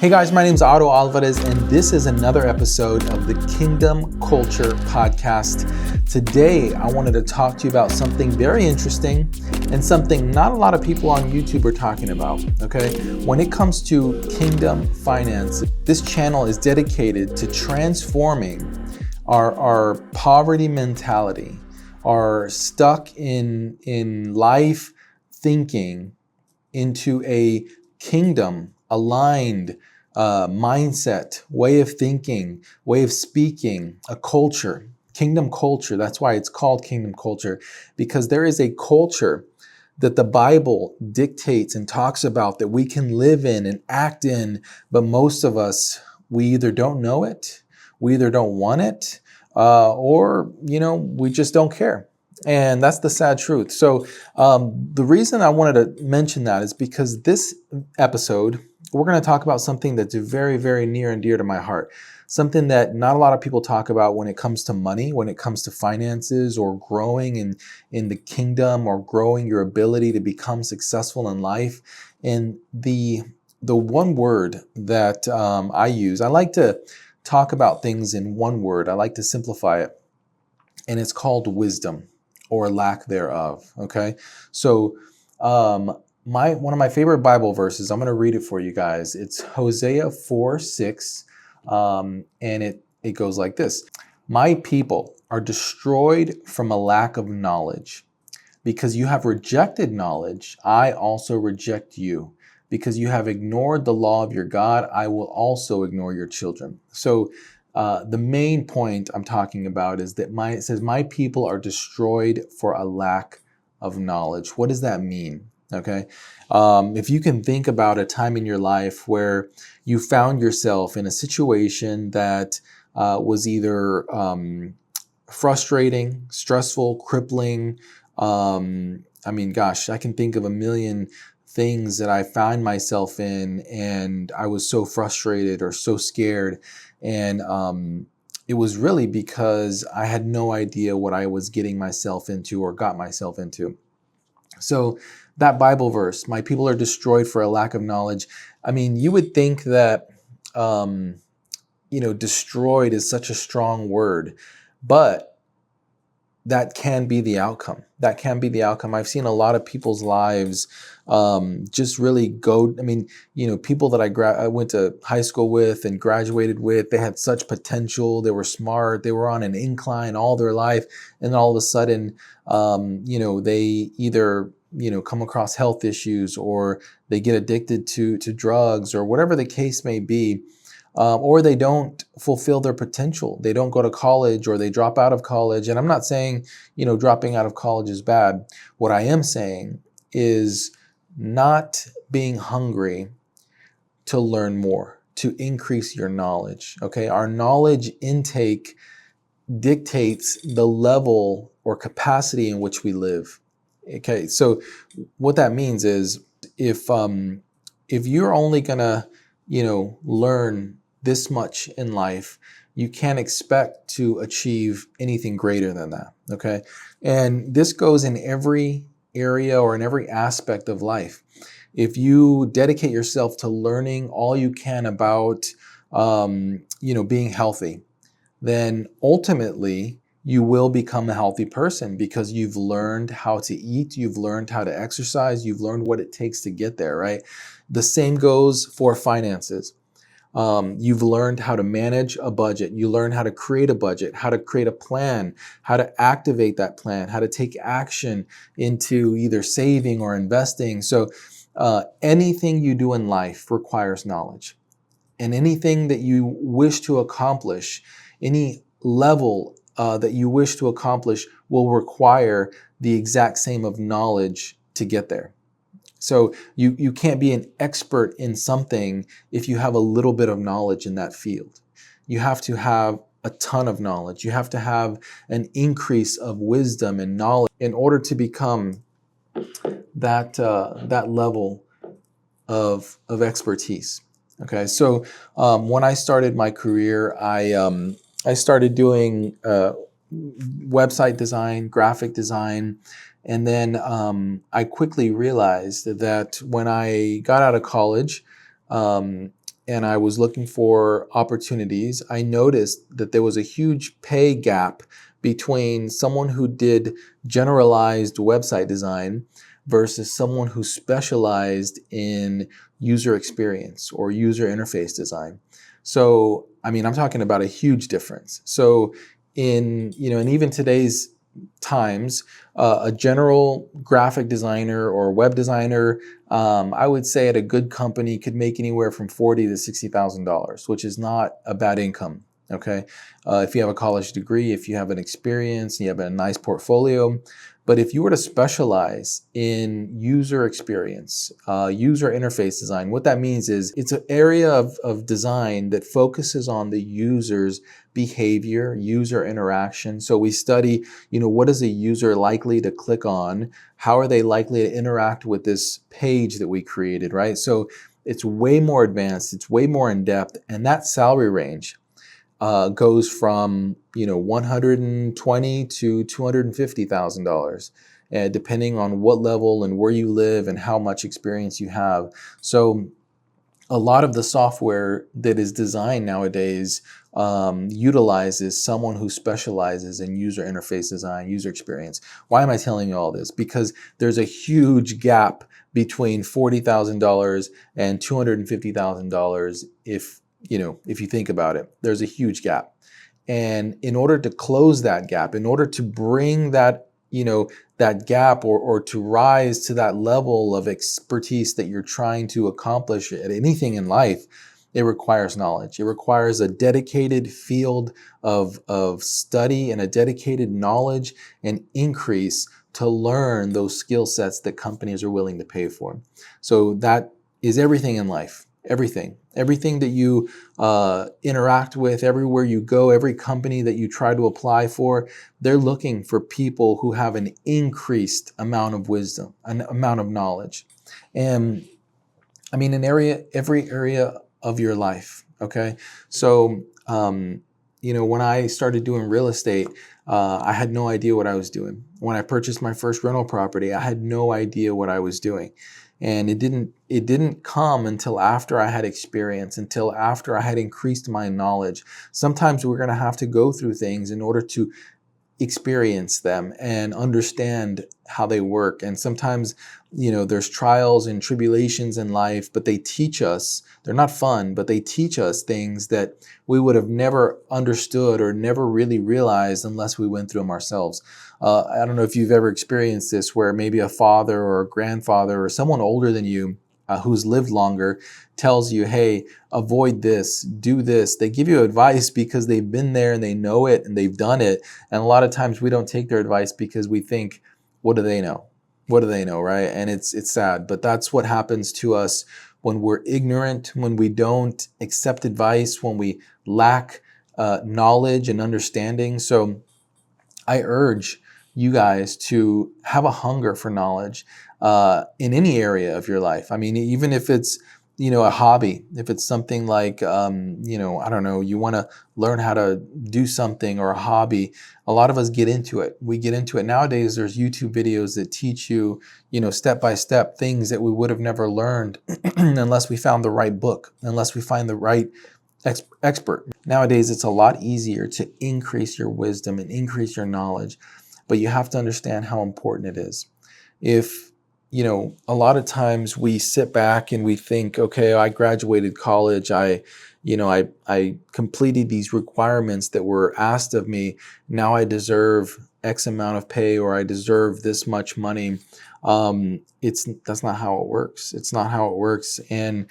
Hey guys, my name is Otto Alvarez, and this is another episode of the Kingdom Culture Podcast. Today, I wanted to talk to you about something very interesting and something not a lot of people on YouTube are talking about, okay? When it comes to kingdom finance, this channel is dedicated to transforming our poverty mentality, our stuck in life thinking into a kingdom aligned mindset, way of thinking, way of speaking, a culture, kingdom culture. That's why it's called kingdom culture, because there is a culture that the Bible dictates and talks about that we can live in and act in, but most of us, we either don't know it, we either don't want it, or we just don't care. And that's the sad truth. So the reason I wanted to mention that is because this episode, we're going to talk about something that's very, very near and dear to my heart. Something that not a lot of people talk about when it comes to money, when it comes to finances, or growing in the kingdom, or growing your ability to become successful in life. And the one word that I use, I like to talk about things in one word. I like to simplify it. And it's called wisdom, or lack thereof. Okay, so one of my favorite Bible verses, I'm going to read it for you guys. It's Hosea 4:6, and it goes like this: "My people are destroyed from a lack of knowledge. Because you have rejected knowledge, I also reject you. Because you have ignored the law of your God, I will also ignore your children." So the main point I'm talking about is that it says, "My people are destroyed for a lack of knowledge." What does that mean? Okay. If you can think about a time in your life where you found yourself in a situation that was either frustrating, stressful, crippling. I can think of a million things that I found myself in, and I was so frustrated or so scared. And it was really because I had no idea what I was getting myself into or got myself into. So that Bible verse, "My people are destroyed for a lack of knowledge." I mean, you would think that, destroyed is such a strong word, but that can be the outcome. That can be the outcome. I've seen a lot of people's lives just really go. I mean, people that I went to high school with and graduated with, they had such potential. They were smart. They were on an incline all their life. And then all of a sudden, they either, come across health issues, or they get addicted to drugs, or whatever the case may be. Or they don't fulfill their potential. They don't go to college, or they drop out of college. And I'm not saying, dropping out of college is bad. What I am saying is not being hungry to learn more, to increase your knowledge. Okay. Our knowledge intake dictates the level or capacity in which we live. Okay. So what that means is if you're only gonna, learn this much in life, you can't expect to achieve anything greater than that. Okay. And this goes in every area or in every aspect of life. If you dedicate yourself to learning all you can about, being healthy, then ultimately you will become a healthy person, because you've learned how to eat, you've learned how to exercise, you've learned what it takes to get there, right? The same goes for finances. You've learned how to manage a budget. You learn how to create a budget, how to create a plan, how to activate that plan, how to take action into either saving or investing. So anything you do in life requires knowledge. And anything that you wish to accomplish, any level that you wish to accomplish, will require the exact same of knowledge to get there. So you can't be an expert in something if you have a little bit of knowledge in that field. You have to have a ton of knowledge. You have to have an increase of wisdom and knowledge in order to become that level of expertise. Okay, so when I started my career, I started doing website design, graphic design. And then I quickly realized that when I got out of college, and I was looking for opportunities, I noticed that there was a huge pay gap between someone who did generalized website design versus someone who specialized in user experience or user interface design. So, I mean, I'm talking about a huge difference. So, in even today's times, a general graphic designer or web designer, I would say at a good company could make anywhere from $40,000 to $60,000, which is not a bad income. Okay, if you have a college degree, if you have an experience, you have a nice portfolio. But if you were to specialize in user experience, user interface design, what that means is it's an area of design that focuses on the user's behavior, user interaction. So we study, what is a user likely to click on? How are they likely to interact with this page that we created, right? So it's way more advanced, it's way more in depth, and that salary range goes from $120,000 to $250,000, depending on what level and where you live and how much experience you have. So a lot of the software that is designed nowadays utilizes someone who specializes in user interface design, user experience. Why am I telling you all this? Because there's a huge gap between $40,000 and $250,000 if you think about it. There's a huge gap. And in order to close that gap, in order to bring that gap or to rise to that level of expertise that you're trying to accomplish at anything in life, it requires knowledge. It requires a dedicated field of study and a dedicated knowledge and increase to learn those skill sets that companies are willing to pay for. So that is everything in life. Everything that you interact with, everywhere you go, every company that you try to apply for, they're looking for people who have an increased amount of wisdom, an amount of knowledge. And I mean, every area of your life, okay? So, when I started doing real estate, I had no idea what I was doing. When I purchased my first rental property, I had no idea what I was doing. And it didn't come until after I had experience, until after I had increased my knowledge. Sometimes we're going to have to go through things in order to experience them and understand how they work. And sometimes, there's trials and tribulations in life, but they teach us, they're not fun, but they teach us things that we would have never understood or never really realized unless we went through them ourselves. I don't know if you've ever experienced this, where maybe a father or a grandfather or someone older than you who's lived longer tells you, hey, avoid this, do this. They give you advice because they've been there and they know it and they've done it. And a lot of times we don't take their advice because we think, what do they know? What do they know, right? And it's sad, but that's what happens to us when we're ignorant, when we don't accept advice, when we lack knowledge and understanding. So I urge you guys to have a hunger for knowledge in any area of your life. I mean, even if it's, a hobby, if it's something like, I don't know, you want to learn how to do something or a hobby, a lot of us get into it. We get into it. Nowadays, there's YouTube videos that teach you, step by step things that we would have never learned unless we found the right book, unless we find the right expert. Nowadays, it's a lot easier to increase your wisdom and increase your knowledge, but you have to understand how important it is. If, a lot of times we sit back and we think, okay, I graduated college, I completed these requirements that were asked of me, now I deserve X amount of pay or I deserve this much money. That's not how it works. It's not how it works. And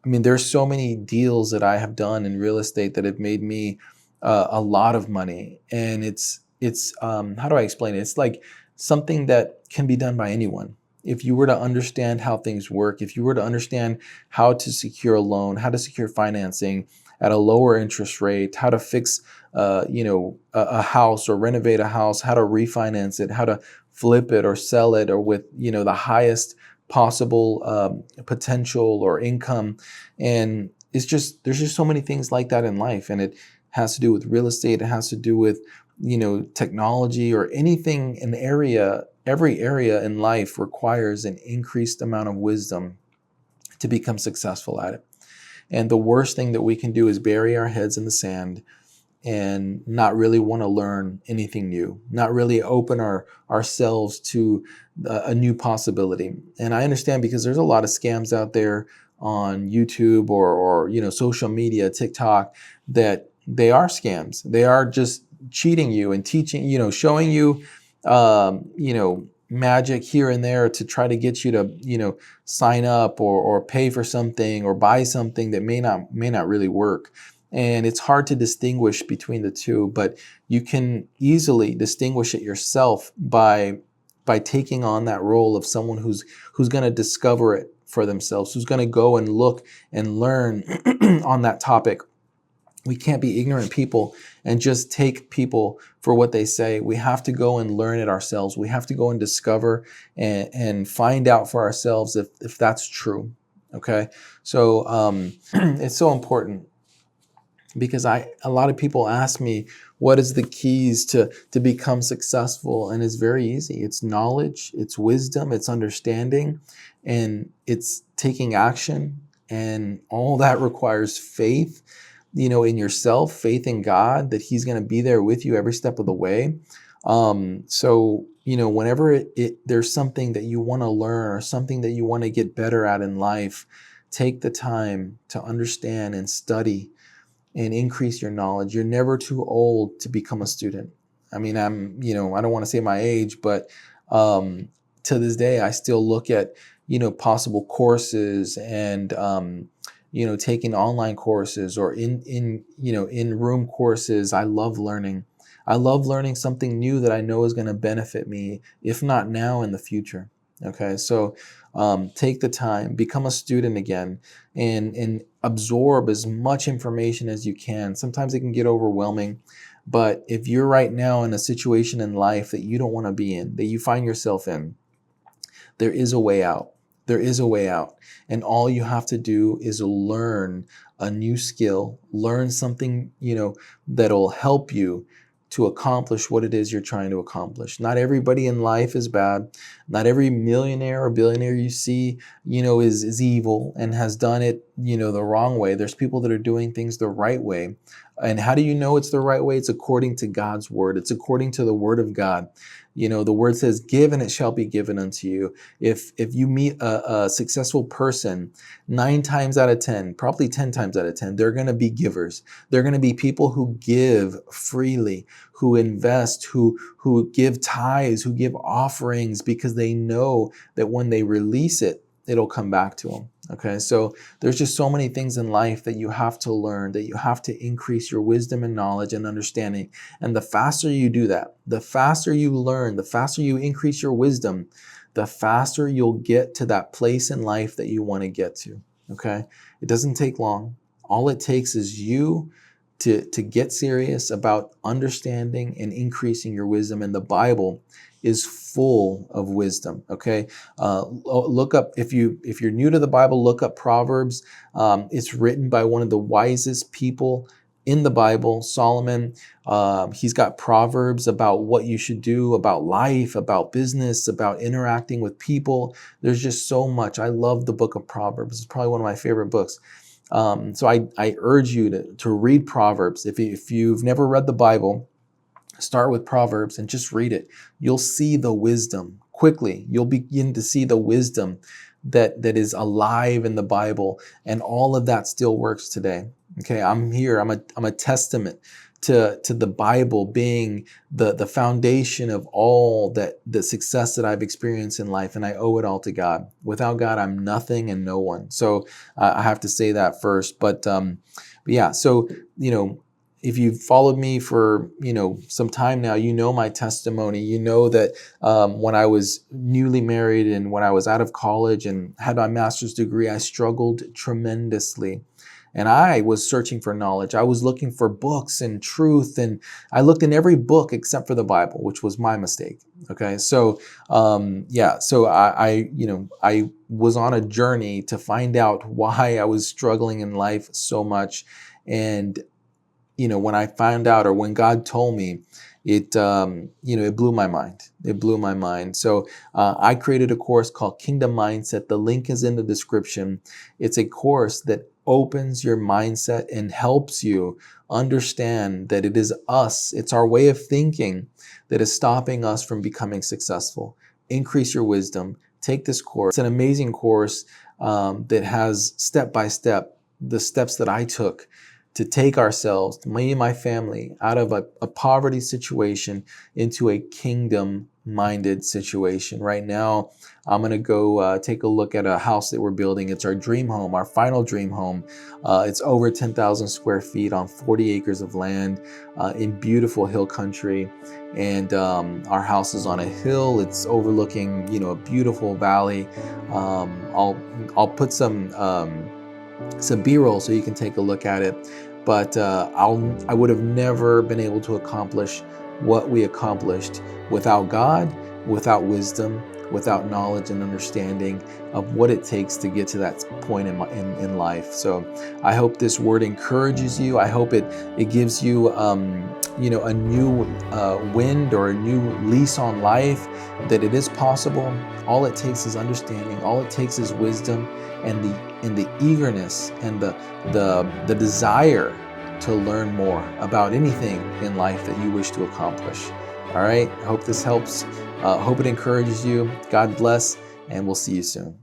I mean, there's so many deals that I have done in real estate that have made me a lot of money. And it's how do I explain it? It's like something that can be done by anyone. If you were to understand how things work, if you were to understand how to secure a loan, how to secure financing at a lower interest rate, how to fix, a house or renovate a house, how to refinance it, how to flip it or sell it, or with, the highest possible potential or income. And there's just so many things like that in life. And it has to do with real estate. It has to do with, technology or anything, every area in life requires an increased amount of wisdom to become successful at it. And the worst thing that we can do is bury our heads in the sand and not really want to learn anything new, not really open ourselves to a new possibility. And I understand, because there's a lot of scams out there on YouTube or social media, TikTok, that they are scams. They are just cheating you and teaching, showing you, magic here and there to try to get you to, sign up or pay for something or buy something that may not really work. And it's hard to distinguish between the two, but you can easily distinguish it yourself by taking on that role of someone who's going to discover it for themselves, who's going to go and look and learn on that topic. We can't be ignorant people and just take people for what they say. We have to go and learn it ourselves. We have to go and discover and find out for ourselves if that's true. Okay, so it's so important, because a lot of people ask me, what is the keys to become successful? And it's very easy. It's knowledge, it's wisdom, it's understanding, and it's taking action. And all that requires faith, in yourself, faith in God, that He's going to be there with you every step of the way. So, whenever there's something that you want to learn or something that you want to get better at in life, take the time to understand and study and increase your knowledge. You're never too old to become a student. I mean, I don't want to say my age, but to this day, I still look at, possible courses and, taking online courses or in-room courses. I love learning. I love learning something new that I know is going to benefit me, if not now, in the future. Okay, so take the time, become a student again, and absorb as much information as you can. Sometimes it can get overwhelming, but if you're right now in a situation in life that you don't want to be in, that you find yourself in, there is a way out. There is a way out. And all you have to do is learn a new skill, learn something, that'll help you to accomplish what it is you're trying to accomplish. Not everybody in life is bad. Not every millionaire or billionaire you see, is evil and has done it, the wrong way. There's people that are doing things the right way. And how do you know it's the right way? It's according to God's word. It's according to the word of God. The word says, give and it shall be given unto you. If you meet a successful person, 9 times out of 10, probably 10 times out of 10, they're going to be givers. They're going to be people who give freely, who invest, who give tithes, who give offerings, because they know that when they release it, it'll come back to them. Okay, so there's just so many things in life that you have to learn, that you have to increase your wisdom and knowledge and understanding. And the faster you do that, the faster you learn, the faster you increase your wisdom, the faster you'll get to that place in life that you want to get to. Okay, it doesn't take long. All it takes is you to get serious about understanding and increasing your wisdom. And the Bible is full of wisdom. Okay, look up, if you're new to the Bible, look up Proverbs. It's written by one of the wisest people in the Bible, Solomon. He's got Proverbs about what you should do, about life, about business, about interacting with people. There's just so much. I love the book of Proverbs. It's probably one of my favorite books. So I urge you to read Proverbs. If you've never read the Bible, start with Proverbs and just read it. You'll see the wisdom quickly. You'll begin to see the wisdom that is alive in the Bible, and all of that still works today. Okay, I'm here. I'm a testament to the Bible being the foundation of all the success that I've experienced in life, and I owe it all to God. Without God, I'm nothing and no one. So I have to say that first. But yeah, so if you've followed me for some time now, my testimony. You know that when I was newly married and when I was out of college and had my master's degree, I struggled tremendously. And I was searching for knowledge. I was looking for books and truth, and I looked in every book except for the Bible, which was my mistake. Okay, so so I was on a journey to find out why I was struggling in life so much. And when I found out, or when God told me, it blew my mind. It blew my mind. So I created a course called Kingdom Mindset. The link is in the description. It's a course that opens your mindset and helps you understand that it is us, it's our way of thinking that is stopping us from becoming successful. Increase your wisdom. Take this course. It's an amazing course that has step by step the steps that I took to take ourselves, me and my family, out of a poverty situation into a kingdom-minded situation. Right now, I'm going to go take a look at a house that we're building. It's our dream home, our final dream home. It's over 10,000 square feet on 40 acres of land in beautiful hill country. And our house is on a hill. It's overlooking, a beautiful valley. I'll put some B-roll so you can take a look at it. But I would have never been able to accomplish what we accomplished without God, without wisdom, without knowledge and understanding of what it takes to get to that point in life. So I hope this word encourages you. I hope it gives you a new wind or a new lease on life, that it is possible. All it takes is understanding. All it takes is wisdom and the eagerness and the desire to learn more about anything in life that you wish to accomplish. All right. I hope this helps. Hope it encourages you. God bless, and we'll see you soon.